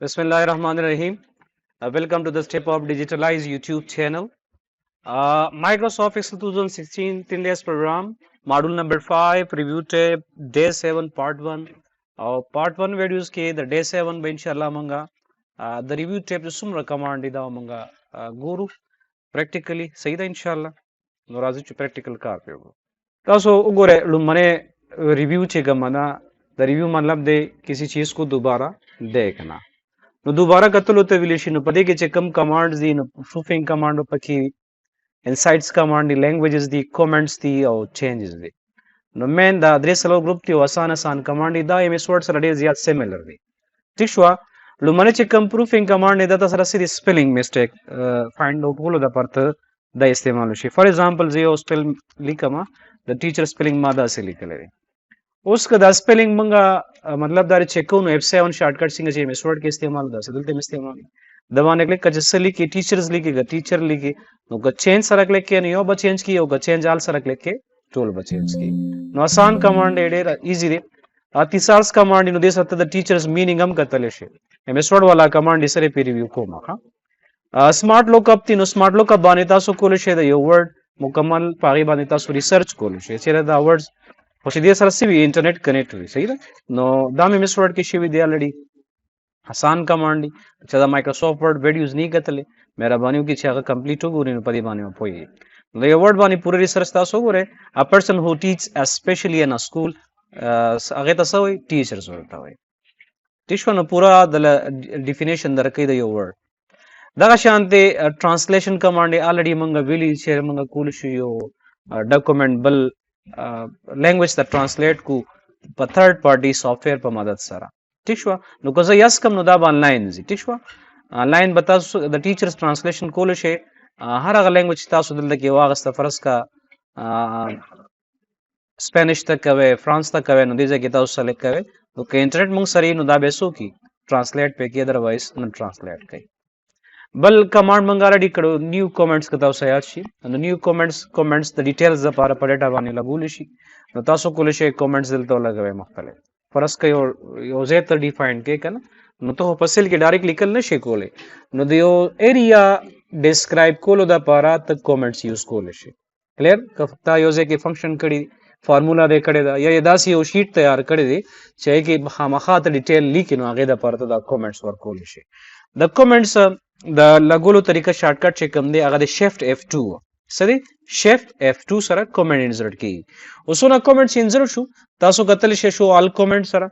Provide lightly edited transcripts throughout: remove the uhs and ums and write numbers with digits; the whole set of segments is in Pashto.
Bismillahirrahmanirrahim. Welcome to the Step of Digitalized YouTube channel. Microsoft Excel 2016 10 days program, module number 5, review tape, day 7, part 1. Part 1 videos ke the day 7 by inshallah manga. The review tape sum recommend da manga guru practically sahi da inshallah. Norazi chu practical ka pe. So ugore lumane review che gamana the review मतलब दे किसी चीज को दोबारा देखना نو دوباره کتلو ته ویل شي نو په دې کې چې کوم کمانډز دي نو پروفینګ کمانډ پکې انسایټس کمانډ دي لینګویجز دي کومنټس دي او چینجز دي نو مین دا درې سلو ګروپ ته آسان کمانډ دي دا ایم اس ورډ سره ډېر زیات سیملر دي ټیک شو لومړی چې کوم پروفینګ کمانډ دی دا سره سری سپیلینګ میسټیک فایند اوټ کولو د پرته د استعمال شي فار ایگزامپل زه یو سپیل لیکم د ټیچر سپیلینګ ما دا سې لیکل دي اوس که دا سپیلینګ مونږه مطلب دا چیک کوو نو F7 شارټکټ څنګه چې ایم اس ورډ کې استعمال دا دلته استعمال دا باندې کلیک کړئ چې لیکي ټیچرز لیکي ټیچر لیکي نو که چینج سره کلیک کړئ نو یو به چینج کی او که چینج آل سره کلیک کړئ ټول به چینج کی نو آسان کمانډ ډېر ایزی دی اتصالس کمانډ نو دې سره د ټیچرز مینینګ هم کتل شي ایم اس ورډ والا کمانډ سره پی ریویو کوم ها سمارټ لوک اپ تینو سمارټ لوک اپ باندې تاسو کول شئ د یو ورډ مکمل پاغي باندې تاسو ریسرچ کول شئ چې دا ورډز خو چې دې سره سوي انټرنیټ کنیکټ وي صحیح ده نو دا مې مس ورډ کې شوی دی الریډي آسان کمانډ دی چې دا مایکروسوفټ ورډ ویډیوز نه کتلې مهرباني وکړئ چې هغه کمپلیټ وګورئ نو په دې باندې پوهیږئ نو یو ورډ باندې پوره ریسرچ تاسو وګورئ ا پرسن هو ټیچ اسپیشلی ان ا سکول هغه تاسو وایي ټیچرز ورته وایي ټیک شو نو پورا د ډیفینیشن درکې د یو ورډ دغه شانته ټرانسلیشن کمانډ الریډي مونږ ویلي چې مونږ کول شو یو ډاکومنٹ بل لینګویج ته ترانسلیټ کو په تھرد پارټي سافټویر په مدد سره ٹھیک شو نو که زه یس کم نو دا آنلاین زی ٹھیک شو آنلاین به تاسو د ټیچرز ترانسلیشن کول شي هر هغه لینګویج تاسو دلته کې واغسته فرض کا سپینش ته کوي فرانس ته کوي نو دې ځکه تاسو سلیکټ کوي نو که انټرنیټ مونږ سره نو دا به سو کی ترانسلیټ په کې ادروایز نه ترانسلیټ کوي بل کمانډ مونږ راډي کړو نیو کمنټس که تاسو یاد شي نو نیو کمنټس د ډیټیلز لپاره په ډیټا باندې لګول شي نو تاسو کول شي کمنټس دلته لګوي مختلف فرض کړئ یو ځای ته ډیفاین کې کنه نو ته په سیل کې ډایرکټ لیکل نشي کولای نو د یو ایریا ډیسکرایب کولو د لپاره ته کمنټس یوز کول شي کلیر کفتا یو ځای کې فنکشن کړي فارمولا دې کړي دا یا داسې یو شیټ تیار کړي دي چې کې خامخا ته ډیټیل لیکي نو هغه د لپاره ته کمنټس ورکول شي د کمنټس د لګولو طریقه شارټکټ چې کوم دی هغه د شیفټ F2 سره شیفټ F2 سره کمنټ انسرټ کی اوسونه کمنټس انسرټ شو تاسو کتل شي شو آل کمنټ سره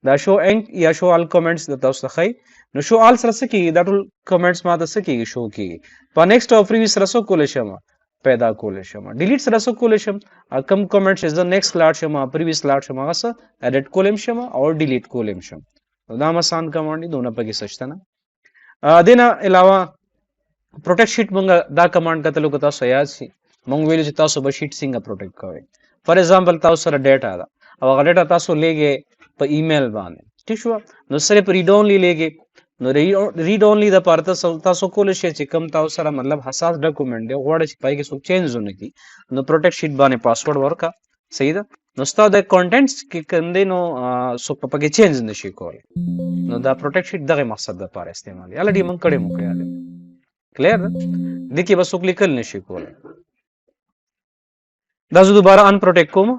دا شو انک یا شو آل کمنټس د تاسو خای نو شو آل سره سکی دا ټول کمنټس ما د سکی شو کی په نیکسټ او پریویس سره سو کول شم پیدا کول شم ډیلیټ سره سو کول شم کم کمنټس از د نیکسټ لاټ شم پریویس لاټ شم هغه سره ایډیټ کولم شم او ډیلیټ کولم شم دا آسان کمانډ دونه پکې سچته نه دینا علاوه پروټیکټ شیټ مونږ دا کمانډ کتلو که تاسو یاد شي مونږ ویل چې تاسو به شیټ څنګه پروټیکټ کوئ فار ایگزامپل تاسو سره ډیټا ده او هغه ډیټا تاسو لګي په ایمیل باندې ٹھیک شو نو سره په ریډ اونلی لګي نو ریډ اونلی د پارت تاسو کول شي چې کم تاسو سره مطلب حساس ډاکومنٹ دی غواړئ چې پای کې څه چینج ونه کی نو پروټیکټ شیټ باندې پاسورډ ورکا صحیح ده نو ستاسو د کنټینټس کې کندې نو سو په کې چینج نشي کولای نو دا پروټیکټ شیټ دغه مقصد لپاره استعمال الریډي مونږ کړي مو کوي کلیر دي کې بس کلیکل نشي کولای دا زه دوباره ان پروټیکټ کوم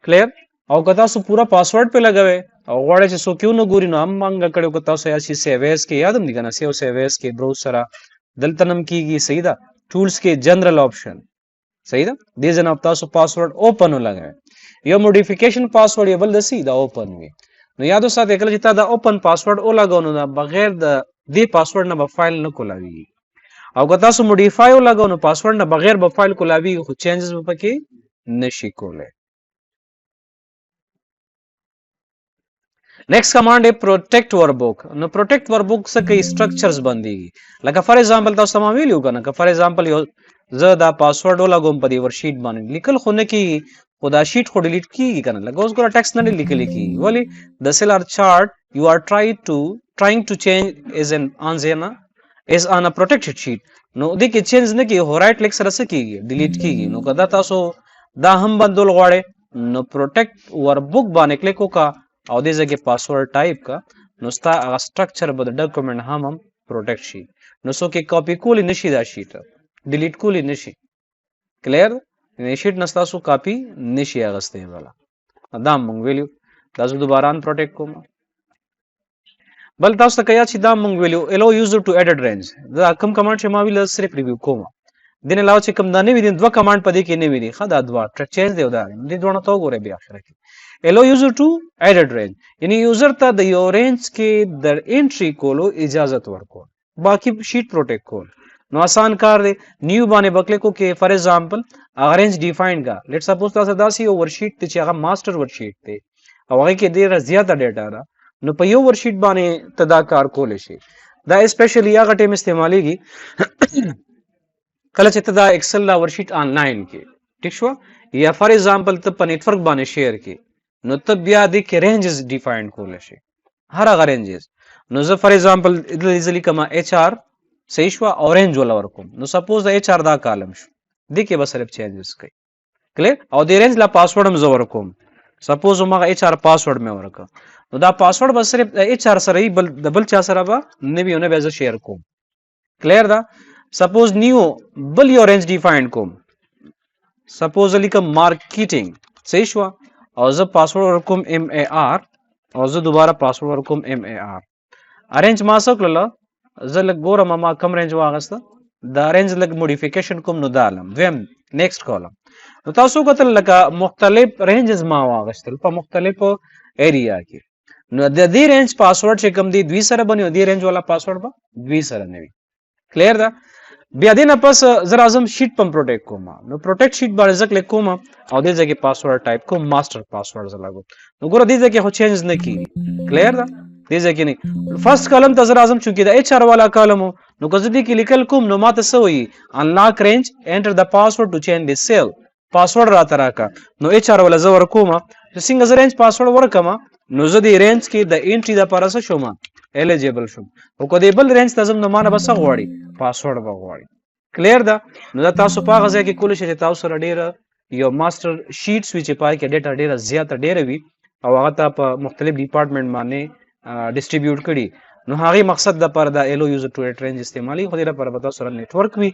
کلیر او که تاسو پورا پاسورډ په لګوي او غواړئ چې سو کیو نو ګوري نو هم مونږ کړو که تاسو یا شي سیویز کې یادم دي کنه سیویز کې براوزر دلته نم کیږي صحیح ده ټولز کې جنرال آپشن صحیح ده دې جناب تاسو پاسورډ اوپن ولګوي یو موډیفیکیشن پاسورډ یې بل د سی دا اوپن وي نو یادو ساتئ کله چې تا دا اوپن پاسورډ او لګاو نو بغیر د دې پاسورډ نه به فایل نه کولاوي او که تاسو موډیفای او لګاو نو پاسورډ نه بغیر به فایل کولاوي خو چینجز به پکې نشي کولای نیکسٹ کمانډ ہے پروټیکټ وربوک نو پروټیکټ وربوک څخه کې سټرکچرز باندې لکه فار ایگزامپل تاسو ما ویلو کنه که فار ایگزامپل یو زه دا پاسورډ ولګوم په دې ورشیټ باندې لیکل خو نه کی خدا شیټ خو ډیلیټ کیږي کنه لکه اوس ګور ټیکست نه لیکل کی ولی د سیل ار چارت یو ار trying to change is an is on a protected sheet نو دې کې چینج نه کی هو رائټ کلیک سره سکیږي ډیلیټ کیږي نو کدا تاسو دا هم بدل غواړئ نو پروټیکټ وربوک باندې کلیک وکا او دې ځکه پاسورډ ټایپ کا نو ستا هغه سټرکچر به د ډاکومنټ هم پروټیکټ شي نو څوک یې کاپي کولی نشي دا شیټ ډیلیټ کولی نشي کلیر یعنې شیټ نه ستاسو کاپي نشي اخیستی بله دا مونږ ویلو دا زه دوباره ان پروټیکټ کوم بل تاسو ته که یاد شي دا مونږ ویلو allow user to edit range دا کوم کمانډ چې ما ویل صرف ریویو کوم دین علاوه چې کوم دا نه وي دي دوه کمانډ په دې کې نه وي دي ښه دا دوه ټریک چینج دی او دا دې دواړه ته وګورئ بیا اخره کې allow user to edit range یعنی یوزر ته د یو رینج کې د انټری کولو اجازت ورکول باقي شیټ پروټیکټ کول نو آسان کار دی نیو باندې بکلیک وکړئ فار ایگزامپل هغه رینج ډیفاین کا لیټ سپوز تاسو داسې یو ورشیټ دی چې هغه ماسټر ورشیټ دی او هغه کې ډیره زیاته ډیټا ده نو په یو ورشیټ باندې ته دا کار کولی شي دا اسپیشلی هغه ټایم استعمالیږي کله چې ته دا ایکسل دا ورشیټ آنلاین کې ټیک شو یا فار ایگزامپل ته په نیټورک باندې شیر کې نو ته بیا دې کې رینجز ډیفاین کولی شي هر هغه رینجز نو زه فار ایگزامپل دلته لیکم ایچ آر صحیح شوه او رینج ولا ورکوم نو سپوز د ایچ آر دا کالم شو دې کې به صرف چینجز کوي کلیر او د رینج لا پاسورډ هم زه ورکوم سپوز هماغه ایچ آر پاسورډ مې ورکړه نو دا پاسورډ به صرف د ایچ آر سره وي بل د بل چا سره به نه وي او نه به زه شیر کوم کلیر ده سپوز نیو بل یو رینج ډیفاین کوم سپوز لیکم مارکیټینګ صحیح شوه او زه پاسورډ ورکوم ایم ای آر او زه دوباره پاسورډ ورکوم ایم ای آر ارینج ما څه کړله زه لږ ګورم ما کم رینج واغسته دا رینج لږ موډیفیکیشن کوم نو دا علم دویم نیکسټ کالم نو تاسو کتل لکه مختلف رینجز ما واغستل په مختلفو ایریا کې نو د دې رینج پاسورډ چې کوم دی دوی سره بنی او دې رینج والا پاسورډ به دوی سره نه وي کلیر ده بیا دې نه پس زه راځم شیټ پم پروټیکټ کوم نو پروټیکټ شیټ باندې زه کلیک کوم او دې ځای کې پاسورډ ټایپ کوم ماسټر پاسورډ زه لګوم نو ګوره دې ځای کې خو چینج نه کیږي کلیر ده دې ځای کې نه فرست کالم ته زه راځم چونکې د ایچ آر والا کالم نو که زه دې کې لیکل کوم نو ماته څه وایي انلاک رینج انټر د پاسورډ ټو چینج د سیل پاسورډ راته راکړه نو ایچ آر والا زه ورکوم چې څنګه زه رینج پاسورډ ورکړم نو زه دې رینج کې د انټري دپاره څه شوم الیجیبل شوم او که دې بل رینج ته ځم نو مانه به څه غواړي پاسورډ به غواړي کلیر ده نو دا تاسو په هغه ځای کې کولی شئ چې تاسو سره ډېره یو ماسټر شیټس وي چې پای کې ډیټا ډېره زیاته ډېره وي او هغه ته په مختلف ډیپارټمنټ باندې ډسټریبیوټ کړي نو هغې مقصد دپاره دا ایلو یوزر ټو ایډ رینج استعمالي خو دې لپاره به تاسو سره نیټورک وي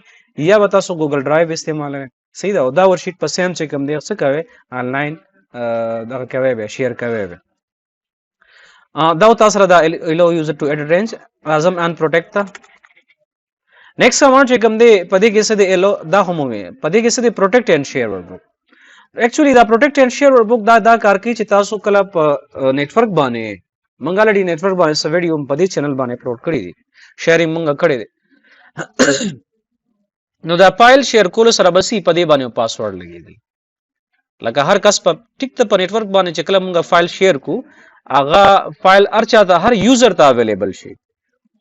یا به تاسو ګوګل ډرایو استعمالوئ صحیح ده او دا ورشیټ په سیم چې کوم دی څه کوئ آنلاین دغه کوئ بیا شیر کوئ بیا دا تاسو سره دا ایلو یوزر ټو ایډ رینج راځم ان پروټیکټ ته نیکسٹ کمانډ چې کوم دی په دې کې څه دی ایلو دا هم وي په دې کې څه دی پروټیکټ اینډ شیر وربک ایکچولی دا پروټیکټ اینډ شیر وربک دا کار کوي چې تاسو کله په نیټورک باندې مونږ الریډي نیټورک باندې څه ویډیو په دې چینل باندې اپلوډ کړی دی شیرینګ مونږ کړی دی نو دا فایل شیر کولو سره بسې په دې باندې پاسورډ لګېږي لکه هر کس په ټیک ته په نیټورک باندې چې کله مونږ فایل شیر کو هغه فایل هر چا ته هر یوزر ته اویلیبل شي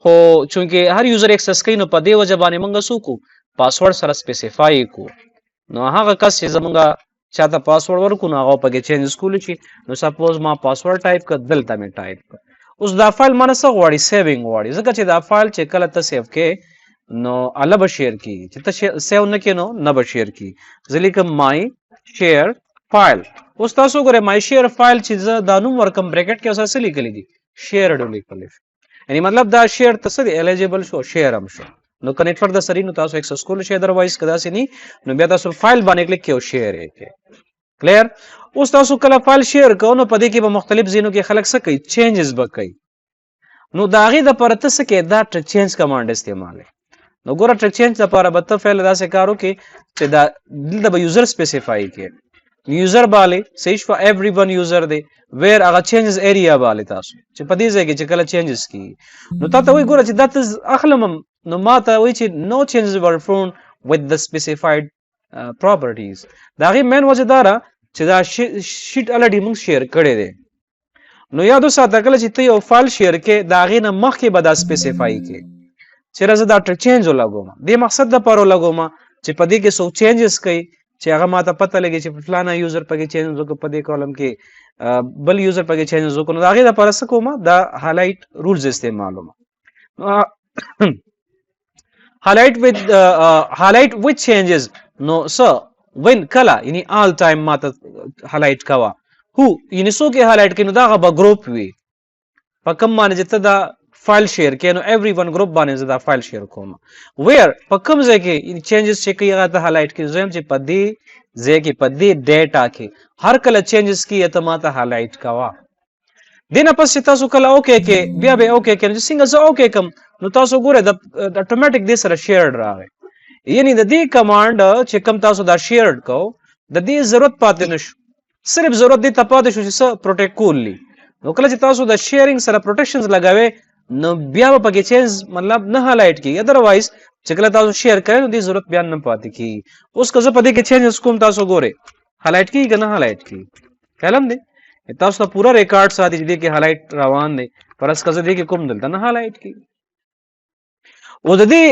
خو چونکې هر یوزر ایکسس کوي نو په دې وجه باندې مونږ څه کو پاسورډ سره سپیسیفای کو نو هغه کس چې زمونږ چاته پاسورډ ورکو نو هغه پکې چینجز کولی شي نو سپوز ما پاسورډ ټایپ کړ دلته مې ټایپ کړ اوس دا فایل مانه څه غواړي سیوینګ غواړي ځکه چې دا فایل چې کله ته سیو کې نو الله به شیر کی چې ته سیو نه کې نو نه به شیر کی زه لیکم مای شیر فایل اوس تاسو ګورئ مای شیر فایل چې زه دا نوم ورکم بریکټ کې اوس څه لیکلی دي شیرډ لیکلی یعنی مطلب دا شیر ته څه دی الیجیبل شو شیر هم شو نو که نیټورک د سری نو تاسو ایکسس کولی شئ ادروایز که داسې نه نو بیا تاسو فایل باندې کلیک کړئ او شیر یې کړئ کلیر اوس تاسو کله فایل شیر کوئ نو په دې کې به مختلف ځینو کې خلک څه کوي چینجز به کوي نو د هغې دپاره ته څه کوې دا ټریک چینج کمانډ استعمالوي نو ګوره ټریک چینج دپاره به ته فعل داسې کار وکړې چې دا دلته به یوزر سپیسیفای کړې یوزر بالی صحیح شوه ایوری ون یوزر دی ویر هغه چینجز ایریا بالی تاسو چې په دې ځای کې چې کله چینجز کیږي نو تا ته وایي ګوره چې دا ته اخلم نو ما ته وایي چې نو چینجز ور فاوند with the specified properties دا هغې مین وجه دا ده چې دا شیټ الریډي موږ شیر کړی دی نو یاد وساته کله چې ته یو فایل شیر کې د هغې نه مخکې به دا سپیسیفای کړې چېرې زه دا ټریک چینج ولګوم دې مقصد دپاره ولګوم چې په دې کې څوک چینجز کوي چې هغه ماته پته لګي چې فلانه یوزر پکې چینج وکړو په دې کالم کې بل یوزر پکې چینج وکړو نو د هغې دپاره څه کوم دا هالایټ رولز استعمالوم هالایټ وچ چینجز نو څه وین کله یعنی آل ټایم ماته هالایټ کوه هو یعنی څوک یې هالایټ کوي نو دا هغه به ګروپ وي په کوم باندې چې ته دا فایل شیر کې نو ایوری ون ګروپ باندې زه دا فایل شیر کوم ویر په کوم ځای کې چینجز چې کوي هغه ته هایلایټ کې زم چې په دې ځای کې په دې ډیټا کې هر کله چینجز کې ته ماته هایلایټ کوا دینه پس چې تاسو کله اوکې کې بیا به اوکې کې چې څنګه زه اوکې کوم نو تاسو ګوره د اتوماتیک دې سره شیر راغی یعنی د دې کمانډ چې کوم تاسو دا شیر کو د دې ضرورت پاتې نشو صرف ضرورت دې ته پاتې شو چې څه پروټیکټ کولی نو کله چې تاسو د شیرینګ سره پروټیکشنز لګاوي نو بیا په کې چینج مطلب نه هایلایټ کی ادروایز چې کله تاسو شیر کړئ نو دې ضرورت بیان نه پاتې کی اوس که زه په دې کې چینجز کوم تاسو ګوره هایلایټ کی که نه هایلایټ کی کلم دی تاسو ته پورا ریکارډ ساتي چې دې کې هایلایټ روان دی پر اس کزه دې کې کوم دلته نه هایلایټ کی او د دې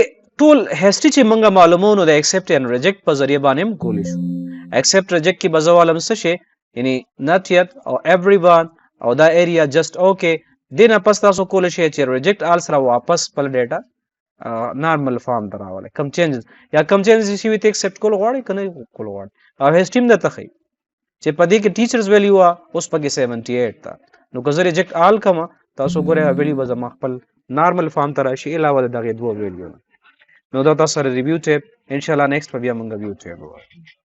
ټول هیستوري چې موږ معلومونو د ایکسپټ اینڈ ریجیکټ په ذریعہ باندې هم کولی شو ایکسپټ ریجیکټ کې بزوالم څه شي یعنی not yet او everyone او دا ایریا جست اوکے دینه پس تاسو کولی شئ چې ریجیکټ آل سره واپس خپل ډیټا نارمل فارم ته راولئ کم چینجز یا کم چینجز چې وي ته ایکسپټ کول غواړئ که نه کول غواړئ او هیسټري هم درته ښیي چې په دې کې ټیچرز ویلیو وه اوس پکې 78 ده نو که زه ریجیکټ آل کړمه تاسو ګورئ ویلیو به زما خپل نارمل فارم ته راشي علاوه د دغې دوه ویلیو نه نو دا تاسو سره ریویو ټیپ انشاءالله نیکسټ به بیا موږ ویو ټیپ ووایو